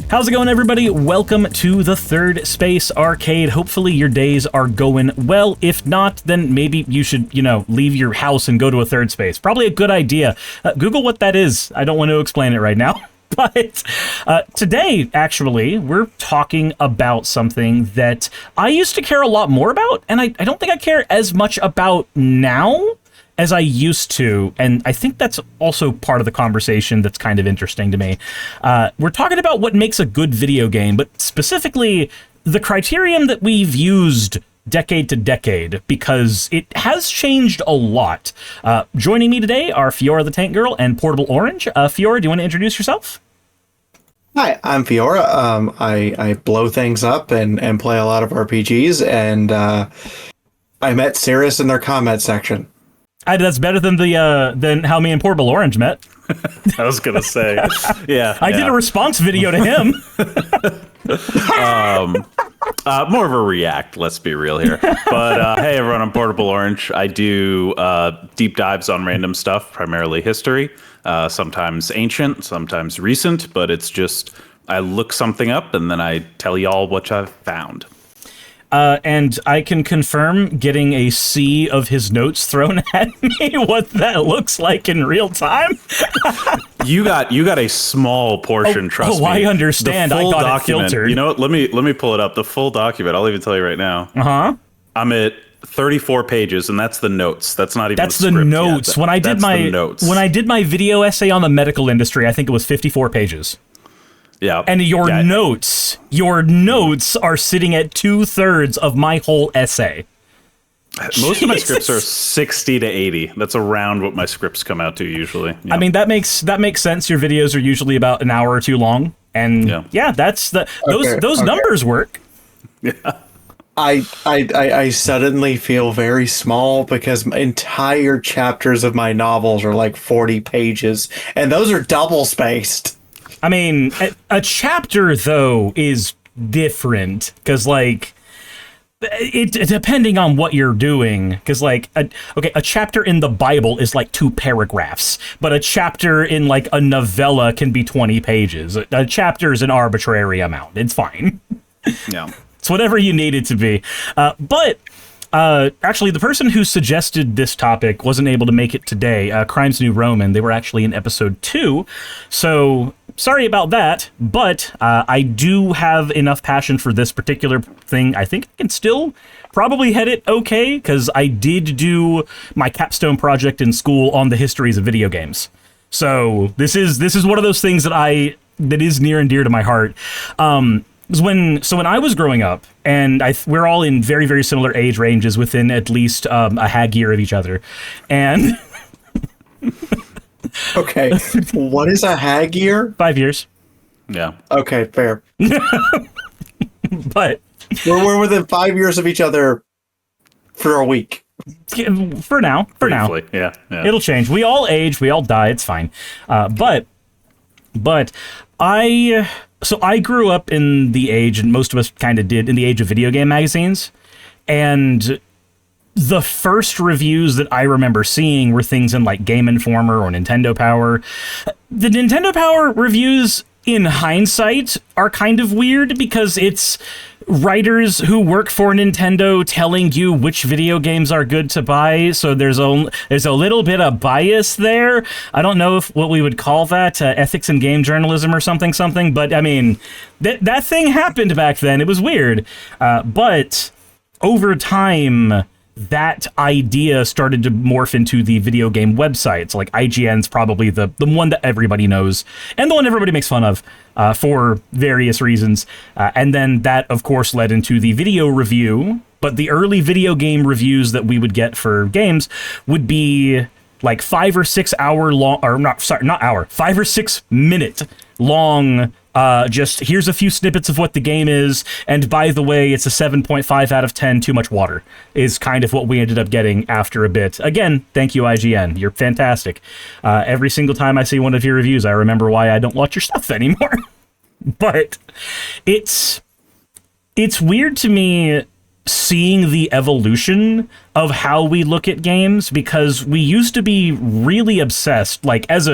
How's it going, everybody? Welcome to the Third Space Arcade. Hopefully your days are going well. If not, then maybe you should, leave your house and go to a third space. Probably a good idea. Google what that is. I don't want to explain it right now. But today, actually, we're talking about something that I used to care a lot more about, and I don't think I care as much about now as I used to, and I think that's also part of the conversation that's kind of interesting to me. We're talking about what makes a good video game, but specifically the criterion that we've used decade to decade, because it has changed a lot. Joining me today are Fiora the Tank Girl and Portable Orange. Fiora, do you want to introduce yourself? Hi, I'm Fiora. I blow things up and play a lot of RPGs, and I met Cirrus in their comment section. That's better than than how me and Portable Orange met. I was gonna say, yeah. I did a response video to him. More of a react, let's be real here. But hey, everyone, I'm Portable Orange. I do deep dives on random stuff, primarily history, sometimes ancient, sometimes recent, but it's just I look something up and then I tell y'all what I've found. And I can confirm getting a sea of his notes thrown at me, what that looks like in real time. You got a small portion, trust me. I understand. I got document, it filtered. You know what? Let me pull it up. The full document. I'll even tell you right now. Uh-huh. I'm at 34 pages, and that's the notes. That's not even that's the notes. When I did my video essay on the medical industry, I think it was 54 pages. Yeah. And your notes are sitting at 2/3 of my whole essay. Most of my scripts are 60 to 80. That's around what my scripts come out to usually. Yeah. I mean, that makes sense. Your videos are usually about an hour or two long. And that's those numbers work. Yeah. I suddenly feel very small because entire chapters of my novels are like 40 pages, and those are double spaced. I mean, a chapter, though, is different, because, it depending on what you're doing, because, a chapter in the Bible is, 2 paragraphs, but a chapter in, a novella can be 20 pages. A chapter is an arbitrary amount. It's fine. Yeah. It's whatever you need it to be. But actually, the person who suggested this topic wasn't able to make it today. Crimes New Roman. They were actually in episode 2. So sorry about that, but I do have enough passion for this particular thing. I think I can still probably head it okay, because I did do my capstone project in school on the histories of video games. So this is one of those things that is near and dear to my heart. When I was growing up, and we're all in very, very similar age ranges within at least a hag year of each other, and okay, what is a hag year? 5 years. Yeah. Okay, fair. But we're within 5 years of each other for a week. For now. Briefly, yeah. It'll change. We all age. We all die. It's fine. But I grew up in the age, and most of us kind of did, in the age of video game magazines, and the first reviews that I remember seeing were things in Game Informer or Nintendo Power. The Nintendo Power reviews, in hindsight, are kind of weird because it's writers who work for Nintendo telling you which video games are good to buy, so there's a little bit of bias there. I don't know what we would call that, ethics in game journalism or something, but I mean, that thing happened back then. It was weird. But over time, that idea started to morph into the video game websites. IGN's probably the one that everybody knows, and the one everybody makes fun of for various reasons. And then that, of course, led into the video review. But the early video game reviews that we would get for games would be 5 or 6 hour long, or not 5 or 6 minute long. Just here's a few snippets of what the game is, and by the way, it's a 7.5 out of 10, too much water, is kind of what we ended up getting after a bit. Again, thank you, IGN. You're fantastic. Every single time I see one of your reviews, I remember why I don't watch your stuff anymore. But it's weird to me seeing the evolution of how we look at games, because we used to be really obsessed, like as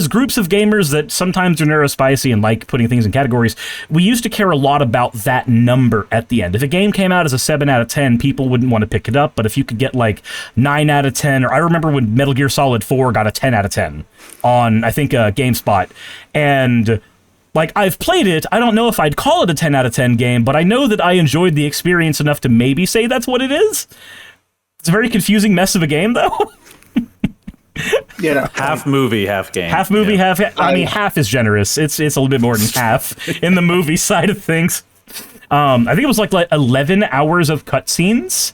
groups of gamers that sometimes are neurospicy and like putting things in categories, we used to care a lot about that number at the end. If a game came out as a 7 out of 10, people wouldn't want to pick it up, but if you could get like 9 out of 10, or I remember when Metal Gear Solid 4 got a 10 out of 10 on, I think, GameSpot, and like, I've played it. I don't know if I'd call it a 10 out of 10 game, but I know that I enjoyed the experience enough to maybe say that's what it is. It's a very confusing mess of a game, though. You know, half movie, half game. Half movie, half... I mean, half is generous. It's a little bit more than half in the movie side of things. I think it was like 11 hours of cutscenes.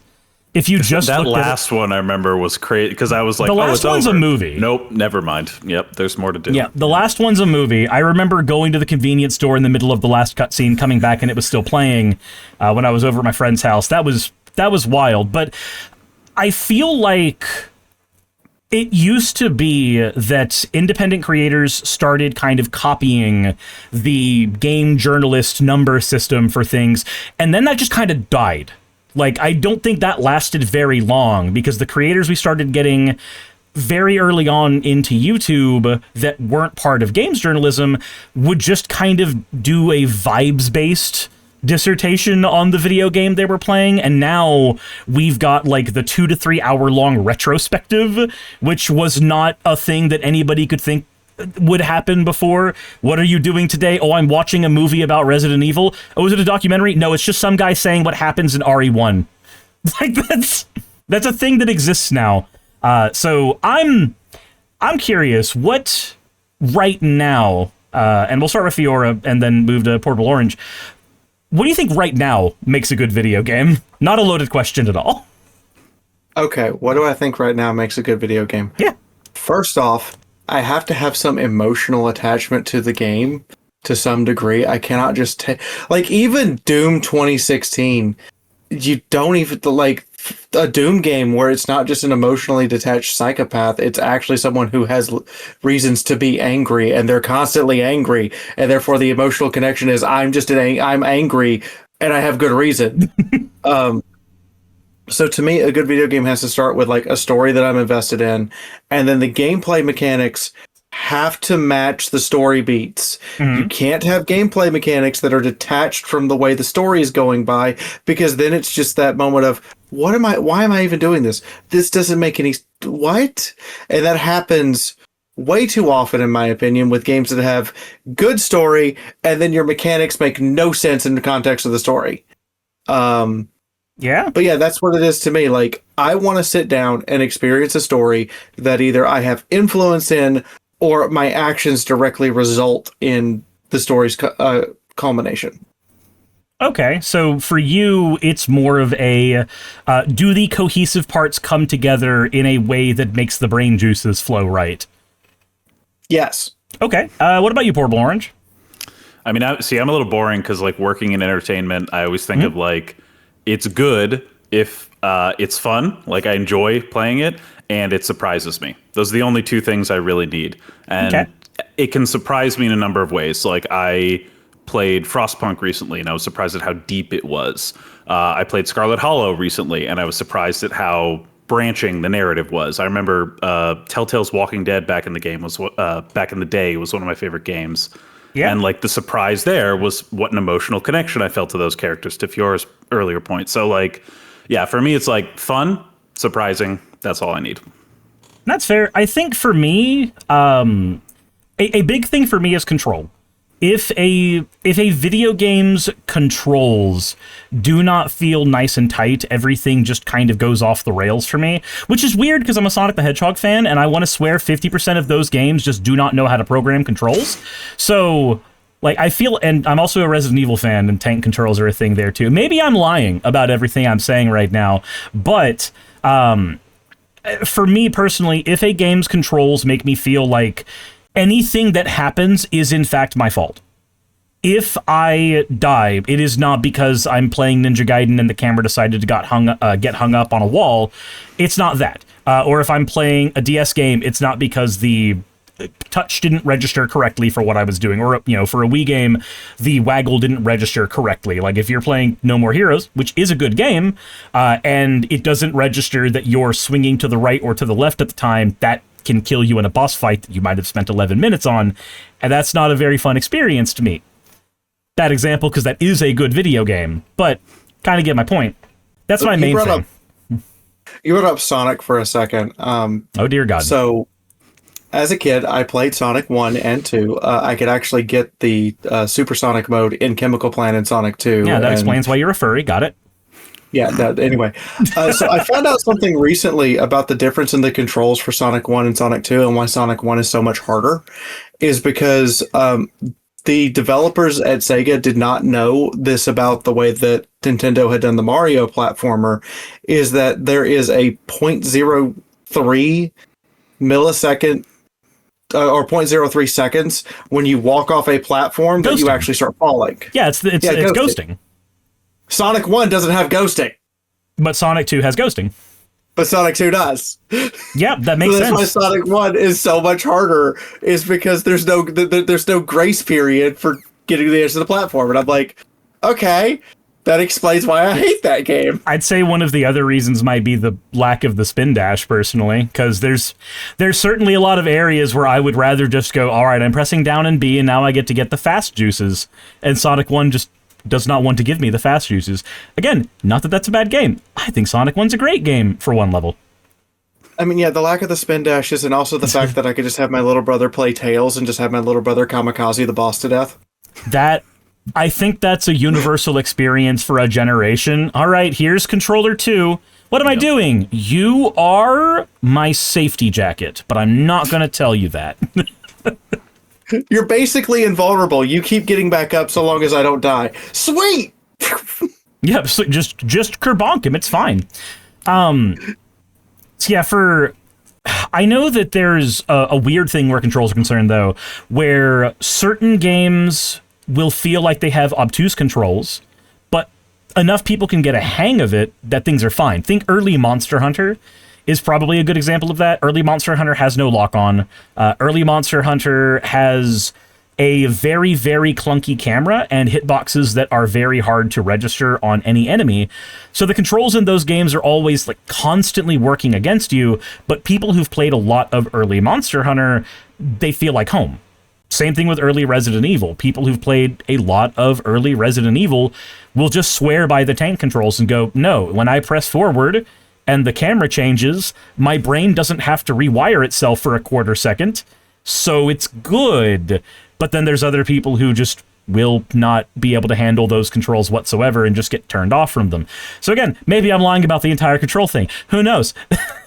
If you just that last one I remember was crazy, because I was like, the last one's a movie. Nope, never mind. Yep, there's more to do. Yeah, the last one's a movie. I remember going to the convenience store in the middle of the last cutscene, coming back, and it was still playing when I was over at my friend's house. That was wild. But I feel like it used to be that independent creators started kind of copying the game journalist number system for things, and then that just kind of died. Like, I don't think that lasted very long, because the creators we started getting very early on into YouTube that weren't part of games journalism would just kind of do a vibes-based dissertation on the video game they were playing, and now we've got like the 2 to 3 hour long retrospective, which was not a thing that anybody could think would happen before. What are you doing today? Oh, I'm watching a movie about Resident Evil. Oh, is it a documentary? No, it's just some guy saying what happens in RE1. Like, that's a thing that exists now. So I'm curious, what right now, and we'll start with Fiora and then move to Portable Orange. What do you think right now makes a good video game? Not a loaded question at all. Okay, what do I think right now makes a good video game? Yeah. First off, I have to have some emotional attachment to the game to some degree. I cannot just take... Like, even Doom 2016, you don't even... Like, a Doom game where it's not just an emotionally detached psychopath, it's actually someone who has reasons to be angry, and they're constantly angry, and therefore the emotional connection is, I'm angry, and I have good reason. So to me, a good video game has to start with like a story that I'm invested in, and then the gameplay mechanics have to match the story beats. You can't have gameplay mechanics that are detached from the way the story is going by, because then it's just that moment of, why am I even doing this? This doesn't make any... What? And that happens way too often, in my opinion, with games that have good story, and then your mechanics make no sense in the context of the story. Yeah. But yeah, that's what it is to me. Like, I want to sit down and experience a story that either I have influence in, or my actions directly result in the story's culmination. Okay, so for you, it's more of a, do the cohesive parts come together in a way that makes the brain juices flow right? Yes. Okay, what about you, Portable Orange? I mean, I'm a little boring, because like working in entertainment, I always think of like, it's good if it's fun, like I enjoy playing it, and it surprises me. Those are the only two things I really need. And it can surprise me in a number of ways. So like, I played Frostpunk recently, and I was surprised at how deep it was. I played Scarlet Hollow recently, and I was surprised at how branching the narrative was. I remember Telltale's Walking Dead back in the day was one of my favorite games. Yeah. And like the surprise there was what an emotional connection I felt to those characters, to Fiora's earlier point. So like, yeah, for me, it's like fun, surprising. That's all I need. That's fair. I think for me, a big thing for me is control. If a video game's controls do not feel nice and tight, everything just kind of goes off the rails for me, which is weird because I'm a Sonic the Hedgehog fan, and I want to swear 50% of those games just do not know how to program controls. So, like, I feel, and I'm also a Resident Evil fan, and tank controls are a thing there too. Maybe I'm lying about everything I'm saying right now, but for me personally, if a game's controls make me feel like anything that happens is in fact my fault. If I die, it is not because I'm playing Ninja Gaiden and the camera decided to get hung up on a wall. It's not that. Or if I'm playing a DS game, it's not because the touch didn't register correctly for what I was doing, or for a Wii game, the waggle didn't register correctly. Like if you're playing No More Heroes, which is a good game, and it doesn't register that you're swinging to the right or to the left at the time, that can kill you in a boss fight that you might have spent 11 minutes on, and that's not a very fun experience to me. Bad example because that is a good video game, but kind of get my point. That's my main thing. You brought up Sonic for a second. Oh dear God! So, as a kid, I played Sonic 1 and 2. I could actually get the Supersonic mode in Chemical Plant in Sonic 2. Yeah, that explains why you're a furry. Got it. Yeah, anyway. So I found out something recently about the difference in the controls for Sonic 1 and Sonic 2 and why Sonic 1 is so much harder is because the developers at Sega did not know this about the way that Nintendo had done the Mario platformer, is that there is a 0.03 millisecond or 0.03 seconds when you walk off a platform that you actually start falling. Yeah, it's ghosting. Sonic 1 doesn't have ghosting. But Sonic 2 has ghosting. But Sonic 2 does. Yeah, that makes sense. That's why Sonic 1 is so much harder, is because there's no grace period for getting to the edge of the platform. And I'm like, okay, that explains why I hate that game. I'd say one of the other reasons might be the lack of the spin dash, personally, because there's certainly a lot of areas where I would rather just go, all right, I'm pressing down and B, and now I get to get the fast juices. And Sonic 1 just does not want to give me the fast juices. Again, not that that's a bad game. I think Sonic 1's a great game for one level. I mean, yeah, the lack of the spin dashes and also the fact that I could just have my little brother play Tails and just have my little brother kamikaze the boss to death. I think that's a universal experience for a generation. All right, here's controller 2. What am I doing? You are my safety jacket, but I'm not going to tell you that. You're basically invulnerable. You keep getting back up so long as I don't die. Sweet! Yep, so just kerbonk him. It's fine. So yeah, I know that there's a weird thing where controls are concerned, though, where certain games will feel like they have obtuse controls, but enough people can get a hang of it that things are fine. Think early Monster Hunter is probably a good example of that. Early Monster Hunter has no lock-on. Early Monster Hunter has a very, very clunky camera and hitboxes that are very hard to register on any enemy. So the controls in those games are always like constantly working against you, but people who've played a lot of early Monster Hunter, they feel like home. Same thing with early Resident Evil. People who've played a lot of early Resident Evil will just swear by the tank controls and go, no, when I press forward and the camera changes, my brain doesn't have to rewire itself for a quarter second, so it's good. But then there's other people who just will not be able to handle those controls whatsoever and just get turned off from them. So again, maybe I'm lying about the entire control thing. Who knows?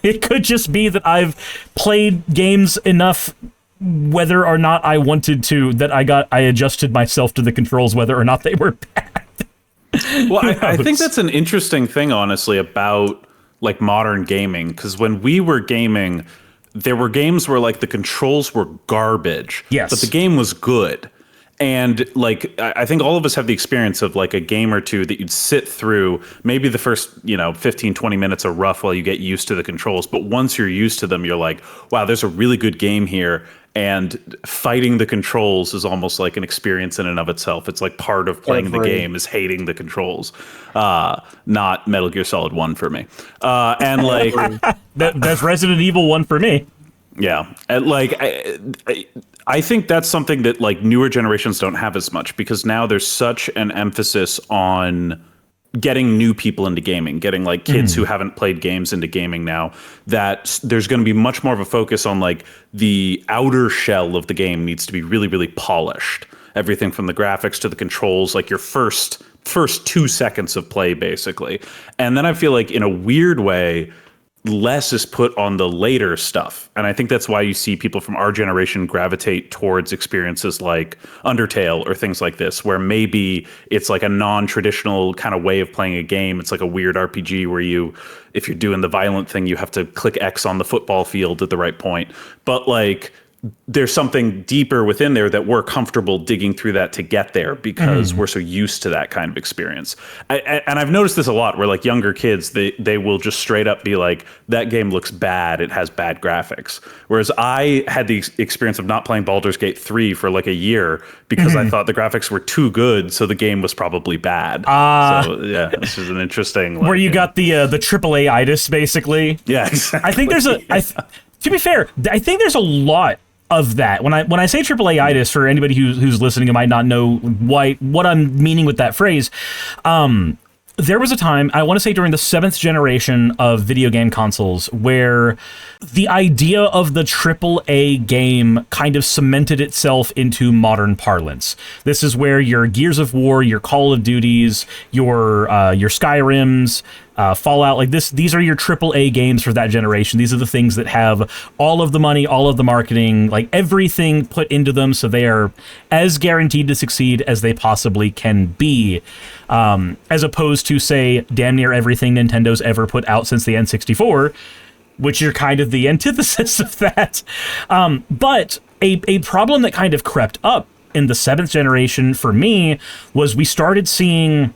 It could just be that I've played games enough, whether or not I wanted to, that I adjusted myself to the controls, whether or not they were bad. Well, I think that's an interesting thing, honestly, about like modern gaming, because when we were gaming, there were games where like the controls were garbage, yes, but the game was good. And like, I think all of us have the experience of like a game or two that you'd sit through. Maybe the first, 15, 20 minutes are rough while you get used to the controls. But once you're used to them, you're like, wow, there's a really good game here. And fighting the controls is almost like an experience in and of itself. It's like part of playing the game is hating the controls. Not Metal Gear Solid 1 for me. And like that's Resident Evil 1 for me. Yeah. And like I think that's something that like newer generations don't have as much, because now there's such an emphasis on getting new people into gaming, getting like kids who haven't played games into gaming now, that there's going to be much more of a focus on like the outer shell of the game needs to be really, really polished. Everything from the graphics to the controls, like your first 2 seconds of play, basically. And then I feel like in a weird way, less is put on the later stuff. And I think that's why you see people from our generation gravitate towards experiences like Undertale or things like this, where maybe it's like a non-traditional kind of way of playing a game. It's like a weird RPG where if you're doing the violent thing, you have to click X on the football field at the right point. But like there's something deeper within there that we're comfortable digging through that to get there because we're so used to that kind of experience. And I've noticed this a lot where like younger kids, they will just straight up be like, that game looks bad. It has bad graphics. Whereas I had the experience of not playing Baldur's Gate 3 for like a year because I thought the graphics were too good. So the game was probably bad. So yeah, this is an interesting. Where you got the AAA-itis basically. Yeah, exactly. I think there's to be fair, I think there's a lot of that. When I say AAA-itis, for anybody who's listening who might not know what I'm meaning with that phrase, there was a time, I want to say during the 7th generation of video game consoles, where the idea of the AAA game kind of cemented itself into modern parlance. This is where your Gears of War, your Call of Duties, your Skyrims, Fallout, like these are your AAA games for that generation. These are the things that have all of the money, all of the marketing, like everything put into them, so they are as guaranteed to succeed as they possibly can be. As opposed to, say, damn near everything Nintendo's ever put out since the N64, which are kind of the antithesis of that. But a problem that kind of crept up in the 7th generation for me was we started seeing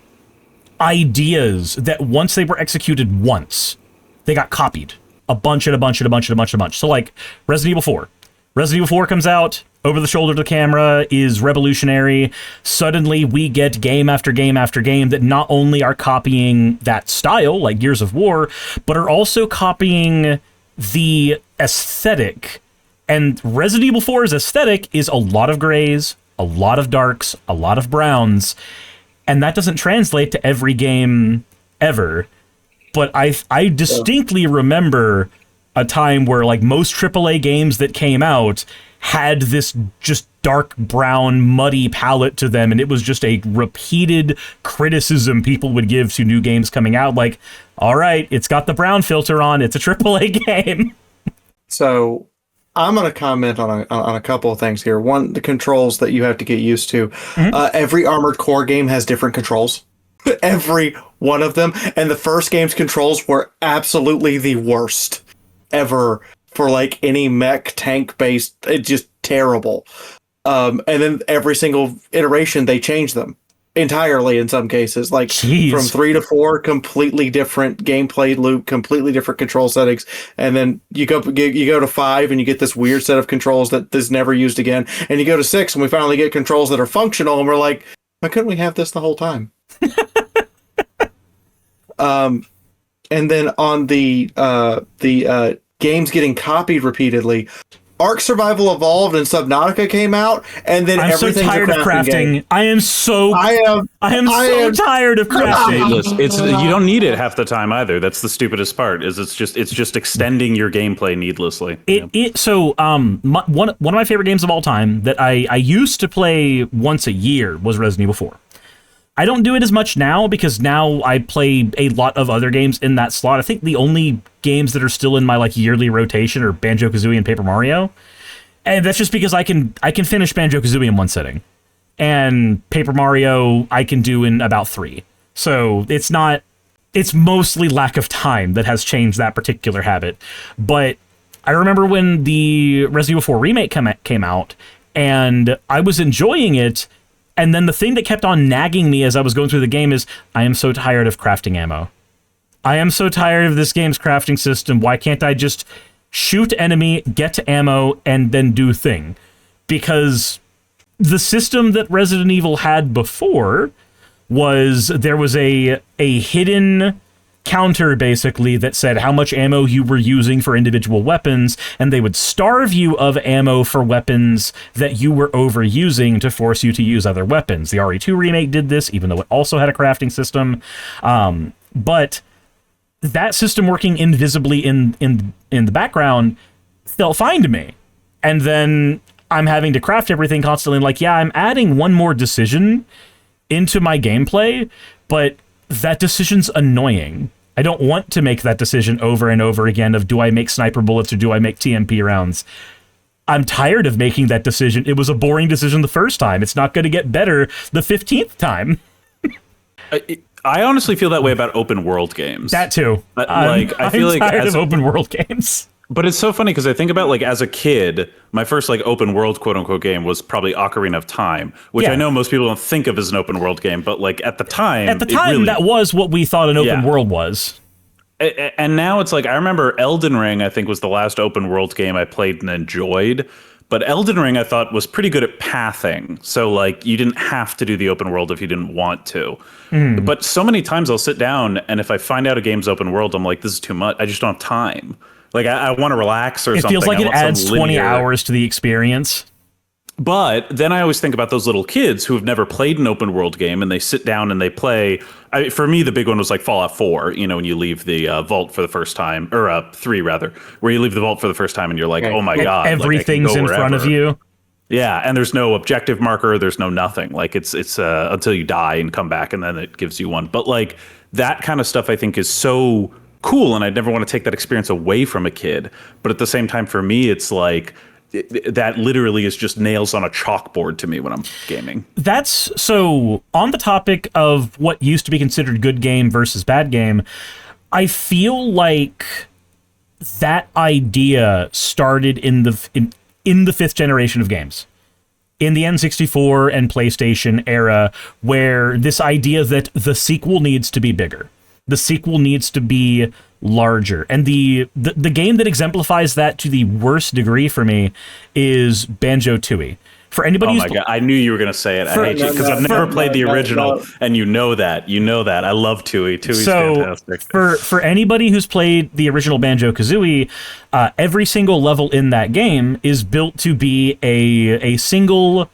ideas that once they were executed once, they got copied a bunch. So like Resident Evil 4. Resident Evil 4 comes out, over the shoulder of the camera, is revolutionary. Suddenly we get game after game after game that not only are copying that style, like Gears of War, but are also copying the aesthetic. And Resident Evil 4's aesthetic is a lot of grays, a lot of darks, a lot of browns. And that doesn't translate to every game ever. But I distinctly remember a time where like most AAA games that came out had this just dark brown, muddy palette to them. And it was just a repeated criticism people would give to new games coming out. Like, all right, it's got the brown filter on. It's a AAA game. So I'm going to comment on a couple of things here. One, the controls that you have to get used to. Every Armored Core game has different controls. Every one of them. And the first game's controls were absolutely the worst ever for like any mech tank based. It's just terrible. And then every single iteration, they change them entirely in some cases. Like from 3 to 4, completely different gameplay loop, completely different control settings. And then you go to 5 and you get this weird set of controls that is never used again. And you go to 6 and we finally get controls that are functional and we're like, why couldn't we have this the whole time? And then on the games getting copied repeatedly, Ark Survival Evolved and Subnautica came out, and then everything's so tired of crafting. Game. I am so tired of crafting. It's you don't need it half the time either. That's the stupidest part. Is it's just extending your gameplay needlessly. One of my favorite games of all time that I used to play once a year was Resident Evil 4. I don't do it as much now because now I play a lot of other games in that slot. I think the only games that are still in my like yearly rotation are Banjo-Kazooie and Paper Mario. And that's just because I can finish Banjo-Kazooie in one sitting. And Paper Mario I can do in about 3. So it's mostly lack of time that has changed that particular habit. But I remember when the Resident Evil 4 remake came out and I was enjoying it. And then the thing that kept on nagging me as I was going through the game is, I am so tired of crafting ammo. I am so tired of this game's crafting system. Why can't I just shoot enemy, get to ammo, and then do thing? Because the system that Resident Evil had before was there was a hidden counter, basically, that said how much ammo you were using for individual weapons, and they would starve you of ammo for weapons that you were overusing to force you to use other weapons. The RE2 remake did this, even though it also had a crafting system. But that system working invisibly in the background felt fine to me. And then I'm having to craft everything constantly. Like, yeah, I'm adding one more decision into my gameplay, but that decision's annoying. I don't want to make that decision over and over again of do I make sniper bullets or do I make TMP rounds? I'm tired of making that decision. It was a boring decision the first time. It's not going to get better the 15th time. I honestly feel that way about open world games. That too. I feel like tired of open world games. But it's so funny because I think about like as a kid, my first like open world quote unquote game was probably Ocarina of Time, which Yeah. I know most people don't think of as an open world game, but like at the time, that was what we thought an open world was. And now it's like I remember Elden Ring, I think was the last open world game I played and enjoyed. But Elden Ring I thought was pretty good at pathing. So like you didn't have to do the open world if you didn't want to. But so many times I'll sit down and if I find out a game's open world, I'm like, this is too much. I just don't have time. Like I want to relax or something. It feels like I it want some adds 20 linear- hours to the experience. But then I always think about those little kids who have never played an open world game and they sit down and they play. For me, the big one was like Fallout 4, you know, when you leave the vault for the first time, or 3 rather, where you leave the vault for the first time and you're like, oh my God. Everything's in front of you. Yeah, and there's no objective marker, there's no nothing. Like it's until you die and come back and then it gives you one. But like that kind of stuff I think is so cool and I'd never want to take that experience away from a kid. But at the same time for me it's like that literally is just nails on a chalkboard to me when I'm gaming. That's so on the topic of what used to be considered good game versus bad game. I feel like that idea started in the 5th generation of games, in the N64 and PlayStation era, where this idea that the sequel needs to be bigger, the sequel needs to be larger, and the game that exemplifies that to the worst degree for me is Banjo-Tooie. For anybody, oh my God, I knew you were going to say it. I hate you because I've never played the original, and you know that. I love Tooie. Tooie's fantastic. For anybody who's played the original Banjo-Kazooie, every single level in that game is built to be a single,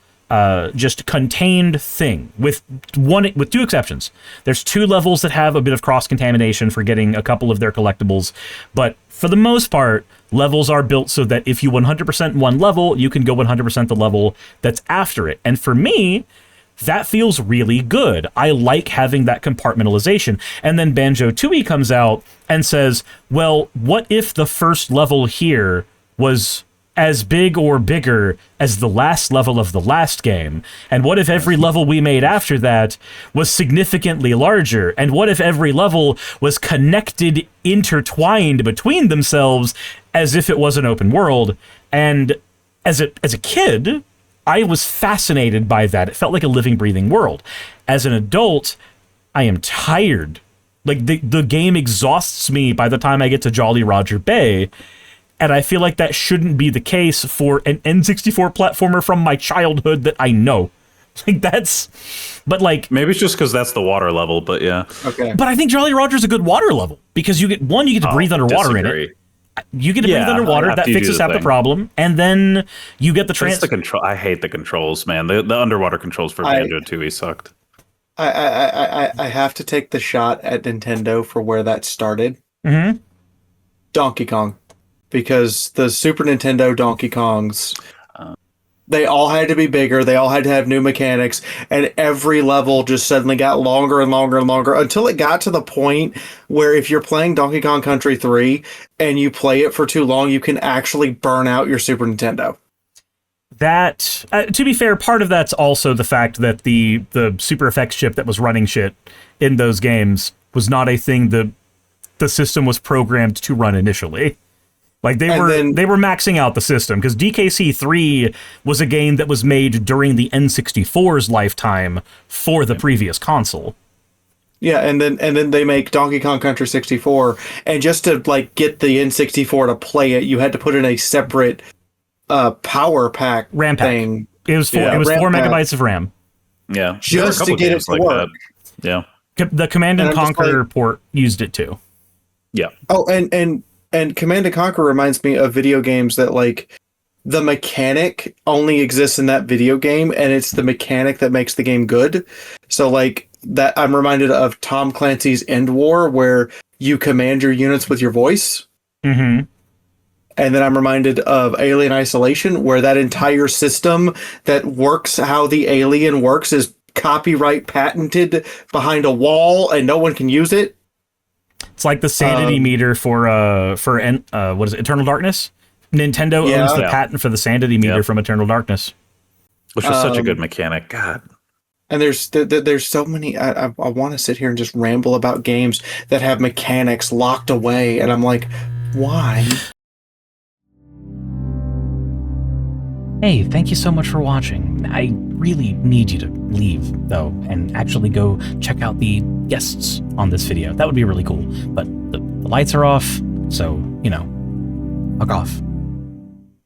just contained thing with 2 exceptions. There's 2 levels that have a bit of cross-contamination for getting a couple of their collectibles, but for the most part, levels are built so that if you 100% one level, you can go 100% the level that's after it. And for me, that feels really good. I like having that compartmentalization. And then Banjo-Tooie comes out and says, well, what if the first level here was as big or bigger as the last level of the last game? And what if every level we made after that was significantly larger? And what if every level was connected, intertwined between themselves as if it was an open world? And as a kid, I was fascinated by that. It felt like a living, breathing world. As an adult, I am tired. Like the game exhausts me by the time I get to Jolly Roger Bay. And I feel like that shouldn't be the case for an N64 platformer from my childhood that I know. Like but like maybe it's just because that's the water level, but yeah. Okay. But I think Jolly Roger's a good water level because you get to breathe underwater in it. You get to breathe underwater. That fixes half the problem, and then you get the the control. I hate the controls, man. The underwater controls for Banjo-Tooie sucked. I have to take the shot at Nintendo for where that started. Mm-hmm. Donkey Kong. Because the Super Nintendo Donkey Kongs, they all had to be bigger, they all had to have new mechanics, and every level just suddenly got longer and longer and longer until it got to the point where if you're playing Donkey Kong Country 3 and you play it for too long, you can actually burn out your Super Nintendo. That, to be fair, part of that's also the fact that the Super Effects chip that was running shit in those games was not a thing the system was programmed to run initially. Like they were maxing out the system because DKC 3 was a game that was made during the N64's lifetime for the previous console. Yeah, and then they make Donkey Kong Country 64, and just to like get the N64 to play it, you had to put in a separate power pack RAM pack thing. It was 4 megabytes of RAM. Yeah, just to get it to work. Yeah, the Command and Conquer port used it too. Yeah. Oh, and Command & Conquer reminds me of video games that, like, the mechanic only exists in that video game, and it's the mechanic that makes the game good. So, like, that I'm reminded of Tom Clancy's End War, where you command your units with your voice. Mm-hmm. And then I'm reminded of Alien Isolation, where that entire system that works how the alien works is copyright patented behind a wall, and no one can use it. It's like the sanity meter for what is it, Eternal Darkness? Nintendo owns the patent for the sanity meter from Eternal Darkness, which was such a good mechanic. God. And there's so many. I want to sit here and just ramble about games that have mechanics locked away, and I'm like, why? Hey, thank you so much for watching. I really need you to leave, though, and actually go check out the guests on this video. That would be really cool. But the lights are off, so, fuck off.